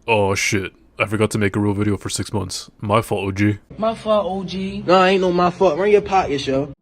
Oh shit, I forgot to make a real video for 6 months. My fault, OG. My fault, OG. Nah, ain't no my fault. Run your pockets, yo.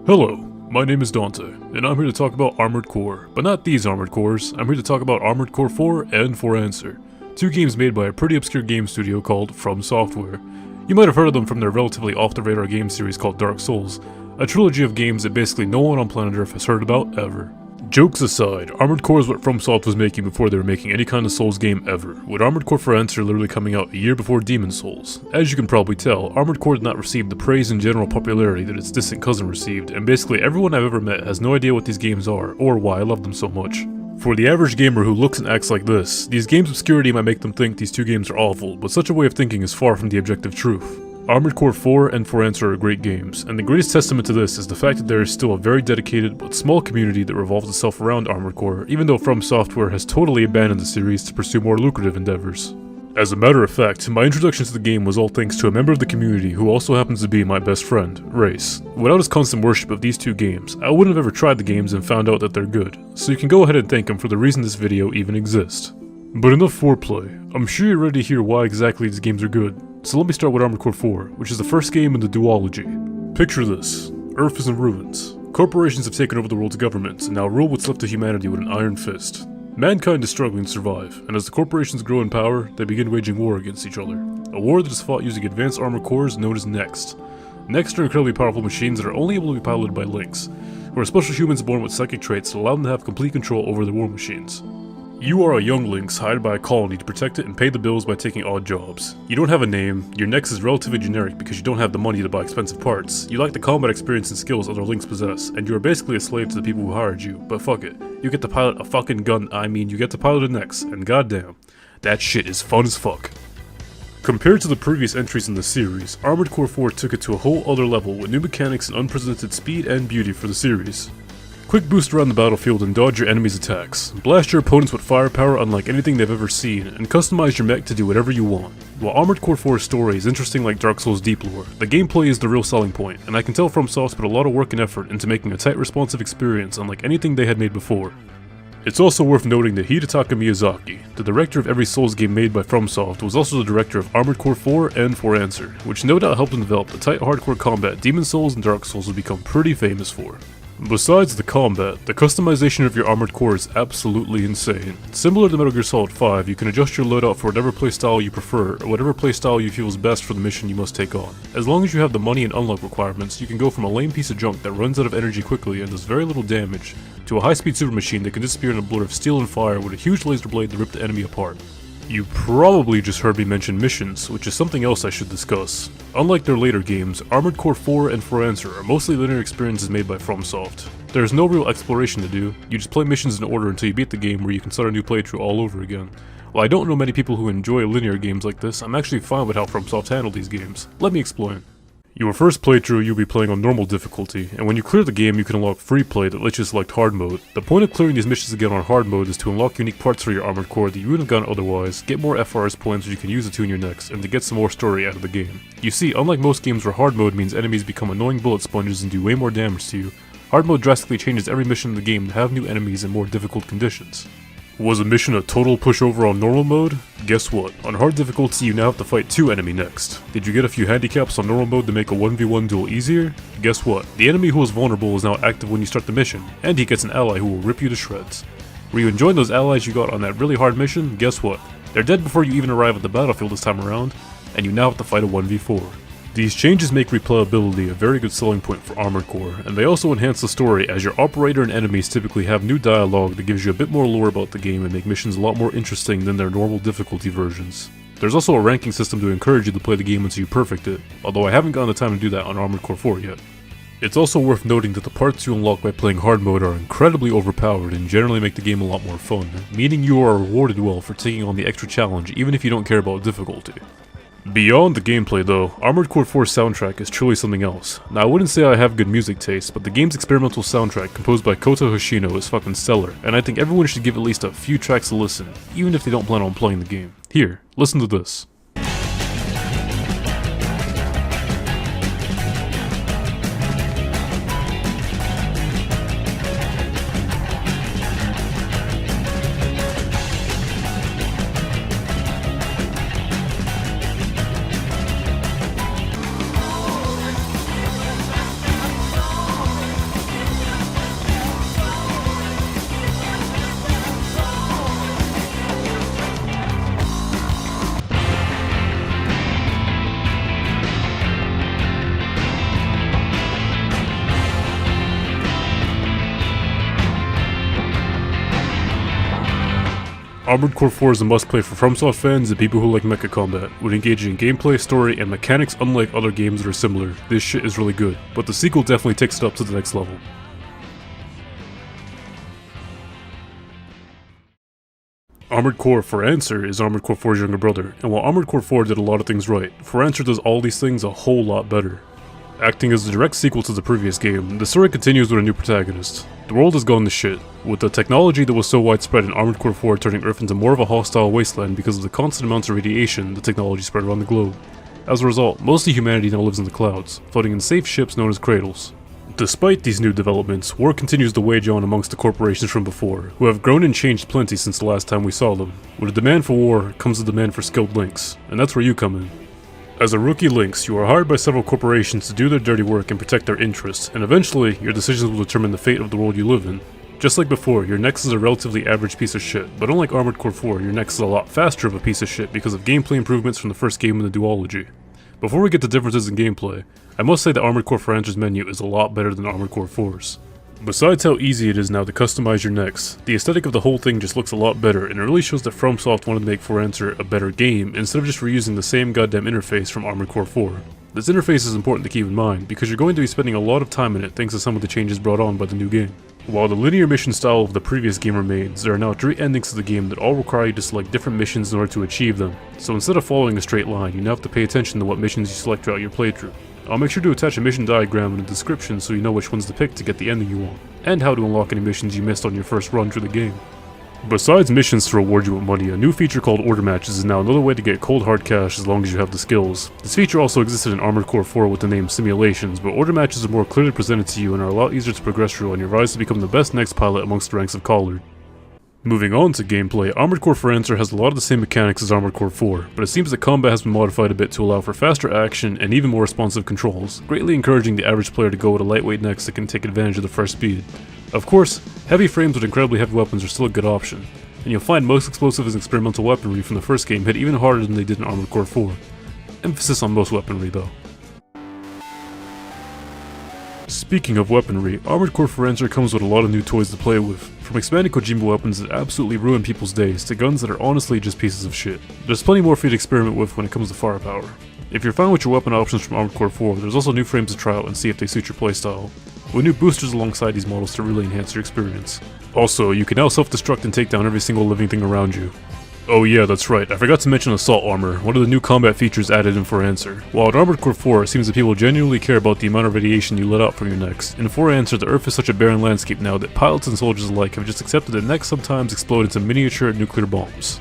Hello, my name is Dante, and I'm here to talk about Armored Core. But not these Armored Cores, I'm here to talk about Armored Core 4 and For Answer. Two games made by a pretty obscure game studio called From Software. You might have heard of them from their relatively off-the-radar game series called Dark Souls, a trilogy of games that basically no one on planet Earth has heard about ever. Jokes aside, Armored Core is what FromSoft was making before they were making any kind of Souls game ever, with Armored Core For Answer literally coming out a year before Demon Souls. As you can probably tell, Armored Core did not receive the praise and general popularity that its distant cousin received, and basically everyone I've ever met has no idea what these games are, or why I love them so much. For the average gamer who looks and acts like this, these games' obscurity might make them think these two games are awful, but such a way of thinking is far from the objective truth. Armored Core 4 and For Answer are great games, and the greatest testament to this is the fact that there is still a very dedicated but small community that revolves itself around Armored Core, even though From Software has totally abandoned the series to pursue more lucrative endeavors. As a matter of fact, my introduction to the game was all thanks to a member of the community who also happens to be my best friend, Race. Without his constant worship of these two games, I wouldn't have ever tried the games and found out that they're good, so you can go ahead and thank him for the reason this video even exists. But enough foreplay, I'm sure you're ready to hear why exactly these games are good. So let me start with Armored Core 4, which is the first game in the duology. Picture this. Earth is in ruins. Corporations have taken over the world's governments and now rule what's left of humanity with an iron fist. Mankind is struggling to survive, and as the corporations grow in power, they begin waging war against each other. A war that is fought using advanced armor cores known as Next. Next are incredibly powerful machines that are only able to be piloted by Lynx, who are special humans born with psychic traits that allow them to have complete control over their war machines. You are a young Lynx hired by a colony to protect it and pay the bills by taking odd jobs. You don't have a name, your Nex is relatively generic because you don't have the money to buy expensive parts, you lack the combat experience and skills other Lynx possess, and you are basically a slave to the people who hired you, but fuck it. You get to pilot a fucking gun, you get to pilot a Nex, and goddamn, that shit is fun as fuck. Compared to the previous entries in the series, Armored Core 4 took it to a whole other level with new mechanics and unprecedented speed and beauty for the series. Quick boost around the battlefield and dodge your enemies' attacks, blast your opponents with firepower unlike anything they've ever seen, and customize your mech to do whatever you want. While Armored Core 4's story is interesting like Dark Souls' deep lore, the gameplay is the real selling point, and I can tell FromSoft put a lot of work and effort into making a tight responsive experience unlike anything they had made before. It's also worth noting that Hidetaka Miyazaki, the director of every Souls game made by FromSoft, was also the director of Armored Core 4 and For Answer, which no doubt helped him develop the tight hardcore combat Demon Souls and Dark Souls would become pretty famous for. Besides the combat, the customization of your Armored Core is absolutely insane. Similar to Metal Gear Solid 5, you can adjust your loadout for whatever playstyle you prefer, or whatever playstyle you feel is best for the mission you must take on. As long as you have the money and unlock requirements, you can go from a lame piece of junk that runs out of energy quickly and does very little damage, to a high-speed super machine that can disappear in a blur of steel and fire with a huge laser blade to rip the enemy apart. You probably just heard me mention missions, which is something else I should discuss. Unlike their later games, Armored Core 4 and For Answer are mostly linear experiences made by FromSoft. There's no real exploration to do, you just play missions in order until you beat the game where you can start a new playthrough all over again. While I don't know many people who enjoy linear games like this, I'm actually fine with how FromSoft handled these games. Let me explain. Your first playthrough you'll be playing on normal difficulty, and when you clear the game you can unlock free play that lets you select hard mode. The point of clearing these missions again on hard mode is to unlock unique parts for your Armored Core that you wouldn't have gotten otherwise, get more FRS points you can use to tune your Nex, and to get some more story out of the game. You see, unlike most games where hard mode means enemies become annoying bullet sponges and do way more damage to you, hard mode drastically changes every mission in the game to have new enemies and more difficult conditions. Was a mission a total pushover on normal mode? Guess what, on hard difficulty you now have to fight 2 enemy next. Did you get a few handicaps on normal mode to make a 1v1 duel easier? Guess what, the enemy who was vulnerable is now active when you start the mission, and he gets an ally who will rip you to shreds. Were you enjoying those allies you got on that really hard mission? Guess what, they're dead before you even arrive at the battlefield this time around, and you now have to fight a 1v4. These changes make replayability a very good selling point for Armored Core, and they also enhance the story as your operator and enemies typically have new dialogue that gives you a bit more lore about the game and make missions a lot more interesting than their normal difficulty versions. There's also a ranking system to encourage you to play the game until you perfect it, although I haven't gotten the time to do that on Armored Core 4 yet. It's also worth noting that the parts you unlock by playing hard mode are incredibly overpowered and generally make the game a lot more fun, meaning you are rewarded well for taking on the extra challenge even if you don't care about difficulty. Beyond the gameplay though, Armored Core 4's soundtrack is truly something else. Now I wouldn't say I have good music taste, but the game's experimental soundtrack composed by Kota Hoshino is fucking stellar, and I think everyone should give at least a few tracks to listen, even if they don't plan on playing the game. Here, listen to this. Armored Core 4 is a must-play for FromSoft fans and people who like mecha combat. When engaging in gameplay, story, and mechanics unlike other games that are similar, this shit is really good, but the sequel definitely takes it up to the next level. Armored Core For Answer is Armored Core 4's younger brother, and while Armored Core 4 did a lot of things right, For Answer does all these things a whole lot better. Acting as a direct sequel to the previous game, the story continues with a new protagonist. The world has gone to shit, with the technology that was so widespread in Armored Core 4 turning Earth into more of a hostile wasteland because of the constant amounts of radiation the technology spread around the globe. As a result, most of humanity now lives in the clouds, floating in safe ships known as cradles. Despite these new developments, war continues to wage on amongst the corporations from before, who have grown and changed plenty since the last time we saw them. With a demand for war comes a demand for skilled links, and that's where you come in. As a rookie Lynx, you are hired by several corporations to do their dirty work and protect their interests, and eventually, your decisions will determine the fate of the world you live in. Just like before, your Nex is a relatively average piece of shit, but unlike Armored Core 4, your Nex is a lot faster of a piece of shit because of gameplay improvements from the first game in the duology. Before we get to differences in gameplay, I must say that Armored Core 4 Answer's menu is a lot better than Armored Core 4's. Besides how easy it is now to customize your Nex, the aesthetic of the whole thing just looks a lot better, and it really shows that FromSoft wanted to make For Answer a better game instead of just reusing the same goddamn interface from Armored Core 4. This interface is important to keep in mind, because you're going to be spending a lot of time in it thanks to some of the changes brought on by the new game. While the linear mission style of the previous game remains, there are now 3 endings to the game that all require you to select different missions in order to achieve them, so instead of following a straight line, you now have to pay attention to what missions you select throughout your playthrough. I'll make sure to attach a mission diagram in the description so you know which ones to pick to get the ending you want, and how to unlock any missions you missed on your first run through the game. Besides missions to reward you with money, a new feature called Order Matches is now another way to get cold hard cash as long as you have the skills. This feature also existed in Armored Core 4 with the name Simulations, but Order Matches are more clearly presented to you and are a lot easier to progress through on your rise to become the best Nex pilot amongst the ranks of Collard. Moving on to gameplay, Armored Core For Answer has a lot of the same mechanics as Armored Core 4, but it seems that combat has been modified a bit to allow for faster action and even more responsive controls, greatly encouraging the average player to go with a lightweight Nex that can take advantage of the fresh speed. Of course, heavy frames with incredibly heavy weapons are still a good option, and you'll find most explosive and experimental weaponry from the first game hit even harder than they did in Armored Core 4. Emphasis on most weaponry though. Speaking of weaponry, Armored Core For Answer comes with a lot of new toys to play with, from expanded Kojima weapons that absolutely ruin people's days to guns that are honestly just pieces of shit. There's plenty more for you to experiment with when it comes to firepower. If you're fine with your weapon options from Armored Core 4, there's also new frames to try out and see if they suit your playstyle, with new boosters alongside these models to really enhance your experience. Also, you can now self-destruct and take down every single living thing around you. Oh yeah, that's right, I forgot to mention Assault Armor, one of the new combat features added in For Answer. While in Armored Core 4, it seems that people genuinely care about the amount of radiation you let out from your Nex. In For Answer, the Earth is such a barren landscape now that pilots and soldiers alike have just accepted that Nex sometimes explode into miniature nuclear bombs.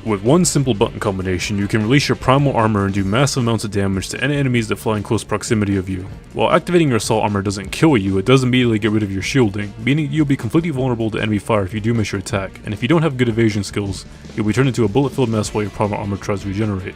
With one simple button combination, you can release your primal armor and do massive amounts of damage to any enemies that fly in close proximity of you. While activating your assault armor doesn't kill you, it does immediately get rid of your shielding, meaning you'll be completely vulnerable to enemy fire if you do miss your attack, and if you don't have good evasion skills, you'll be turned into a bullet-filled mess while your primal armor tries to regenerate.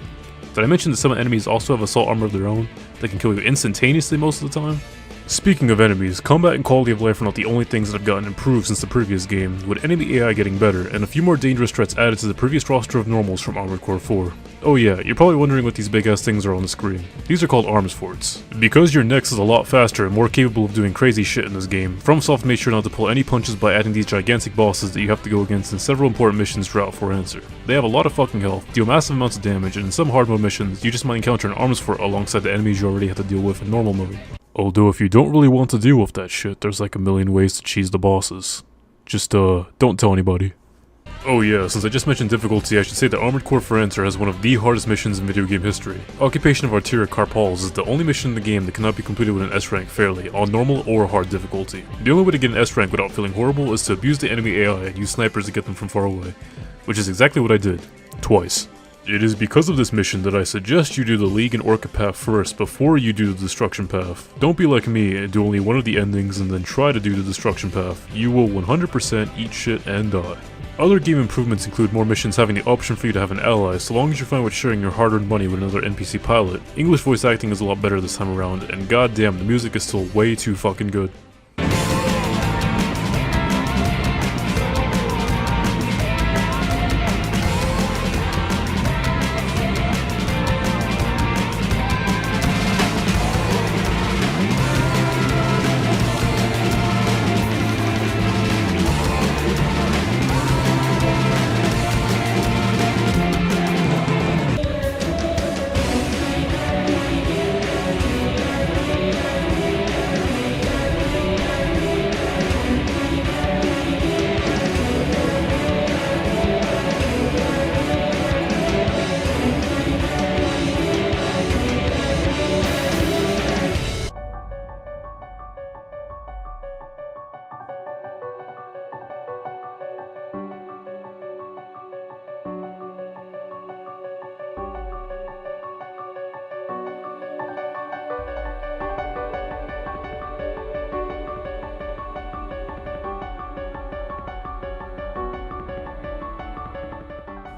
Did I mention that some enemies also have assault armor of their own that can kill you instantaneously most of the time? Speaking of enemies, combat and quality of life are not the only things that have gotten improved since the previous game, with enemy AI getting better, and a few more dangerous threats added to the previous roster of normals from Armored Core 4. Oh yeah, you're probably wondering what these big ass things are on the screen. These are called arms forts. Because your Nex is a lot faster and more capable of doing crazy shit in this game, FromSoft made sure not to pull any punches by adding these gigantic bosses that you have to go against in several important missions throughout For Answer. They have a lot of fucking health, deal massive amounts of damage, and in some hard mode missions, you just might encounter an arms fort alongside the enemies you already have to deal with in normal mode. Although if you don't really want to deal with that shit, there's like a million ways to cheese the bosses. Just don't tell anybody. Oh yeah, since I just mentioned difficulty, I should say that Armored Core For Answer has one of the hardest missions in video game history. Occupation of Arteria Carpals is the only mission in the game that cannot be completed with an S rank fairly, on normal or hard difficulty. The only way to get an S rank without feeling horrible is to abuse the enemy AI and use snipers to get them from far away. Which is exactly what I did. Twice. It is because of this mission that I suggest you do the League and Orca path first before you do the Destruction path. Don't be like me and do only one of the endings and then try to do the Destruction path. You will 100% eat shit and die. Other game improvements include more missions having the option for you to have an ally, so long as you're fine with sharing your hard-earned money with another NPC pilot. English voice acting is a lot better this time around, and goddamn, the music is still way too fucking good.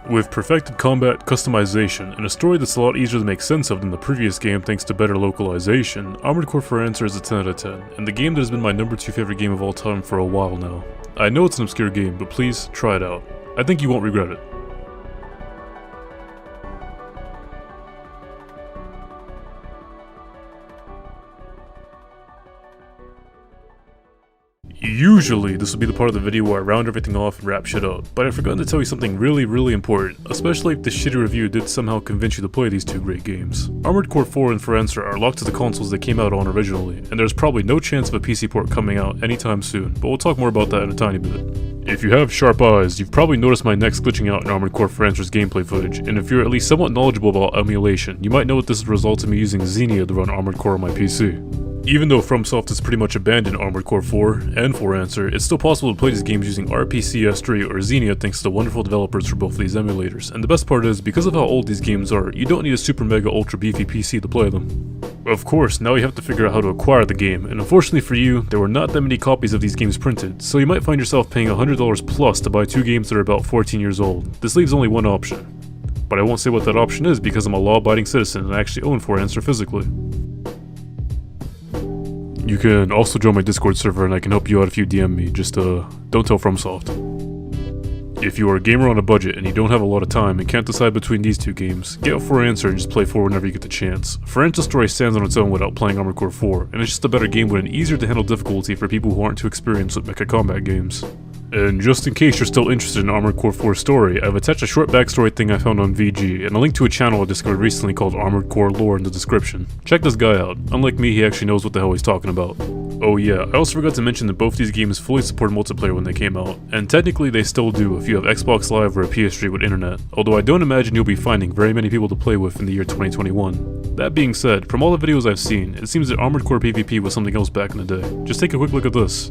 With perfected combat, customization, and a story that's a lot easier to make sense of than the previous game thanks to better localization, Armored Core 4 Answer is a 10 out of 10, and the game that has been my number 2 favorite game of all time for a while now. I know it's an obscure game, but please, try it out. I think you won't regret it. Usually, this will be the part of the video where I round everything off and wrap shit up, but I forgot to tell you something really important, especially if this shitty review did somehow convince you to play these two great games. Armored Core 4 and 4 Answer are locked to the consoles they came out on originally, and there's probably no chance of a PC port coming out anytime soon, but we'll talk more about that in a tiny bit. If you have sharp eyes, you've probably noticed my necks glitching out in Armored Core 4 Answer's gameplay footage, and if you're at least somewhat knowledgeable about emulation, you might know that this is a result of me using Xenia to run Armored Core on my PC. Even though FromSoft has pretty much abandoned Armored Core 4 and 4 Answer, it's still possible to play these games using RPCS3 or Xenia thanks to the wonderful developers for both of these emulators, and the best part is, because of how old these games are, you don't need a super mega ultra beefy PC to play them. Of course, now you have to figure out how to acquire the game, and unfortunately for you, there were not that many copies of these games printed, so you might find yourself paying $100 plus to buy two games that are about 14 years old. This leaves only one option. But I won't say what that option is because I'm a law-abiding citizen and I actually own 4 Answer physically. You can also join my Discord server and I can help you out if you DM me, just don't tell FromSoft. If you are a gamer on a budget and you don't have a lot of time and can't decide between these two games, get 4 Answer and just play 4 whenever you get the chance. 4 Answer's story stands on its own without playing Armored Core 4, and it's just a better game with an easier to handle difficulty for people who aren't too experienced with mecha combat games. And just in case you're still interested in Armored Core 4's story, I've attached a short backstory thing I found on VG, and a link to a channel I discovered recently called Armored Core Lore in the description. Check this guy out. Unlike me, he actually knows what the hell he's talking about. Oh yeah, I also forgot to mention that both these games fully support multiplayer when they came out, and technically they still do if you have Xbox Live or a PS3 with internet, although I don't imagine you'll be finding very many people to play with in the year 2021. That being said, from all the videos I've seen, it seems that Armored Core PvP was something else back in the day. Just take a quick look at this.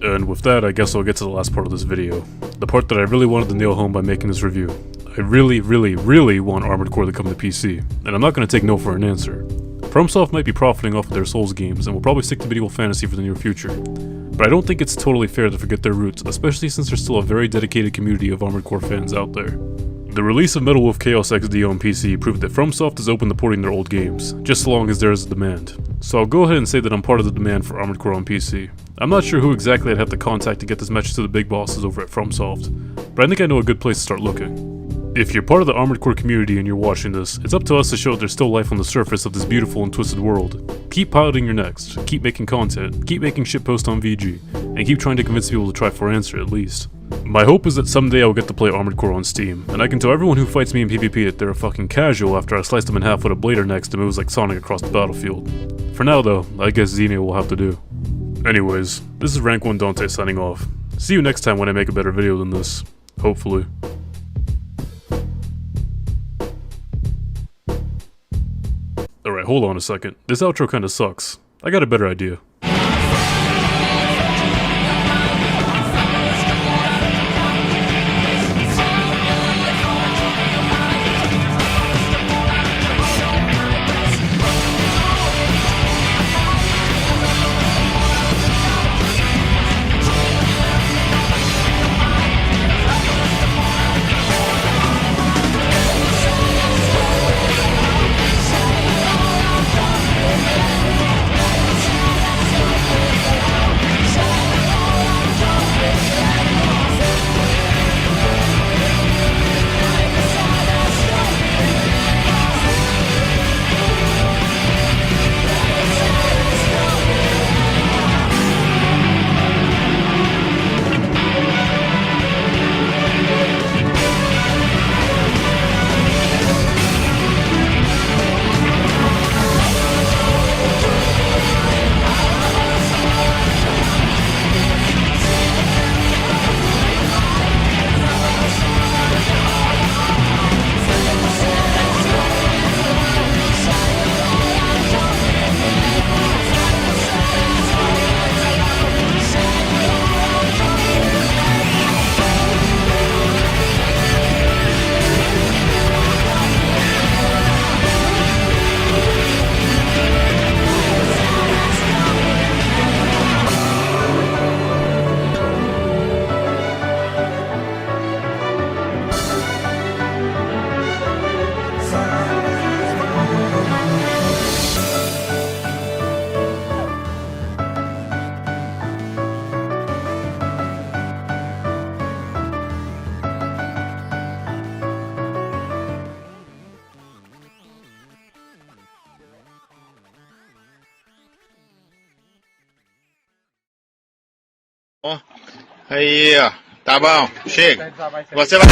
And with that, I guess I'll get to the last part of this video. The part that I really wanted to nail home by making this review. I really want Armored Core to come to PC, and I'm not going to take no for an answer. FromSoft might be profiting off of their Souls games, and will probably stick to medieval fantasy for the near future. But I don't think it's totally fair to forget their roots, especially since there's still a very dedicated community of Armored Core fans out there. The release of Metal Wolf Chaos XD on PC proved that FromSoft is open to porting their old games, just so long as there is a demand. So I'll go ahead and say that I'm part of the demand for Armored Core on PC. I'm not sure who exactly I'd have to contact to get this message to the big bosses over at FromSoft, but I think I know a good place to start looking. If you're part of the Armored Core community and you're watching this, it's up to us to show that there's still life on the surface of this beautiful and twisted world. Keep piloting your next, keep making content, keep making shitposts on VG, and keep trying to convince people to try 4 Answer at least. My hope is that someday I'll get to play Armored Core on Steam, and I can tell everyone who fights me in PvP that they're a fucking casual after I slice them in half with a blader next to moves like Sonic across the battlefield. For now though, I guess Xenia will have to do. Anyways, this is Rank 1 Dante signing off. See you next time when I make a better video than this. Hopefully. Alright, hold on a second. This outro kinda sucks. I got a better idea. Aí, ó. Tá bom, chega. Você vai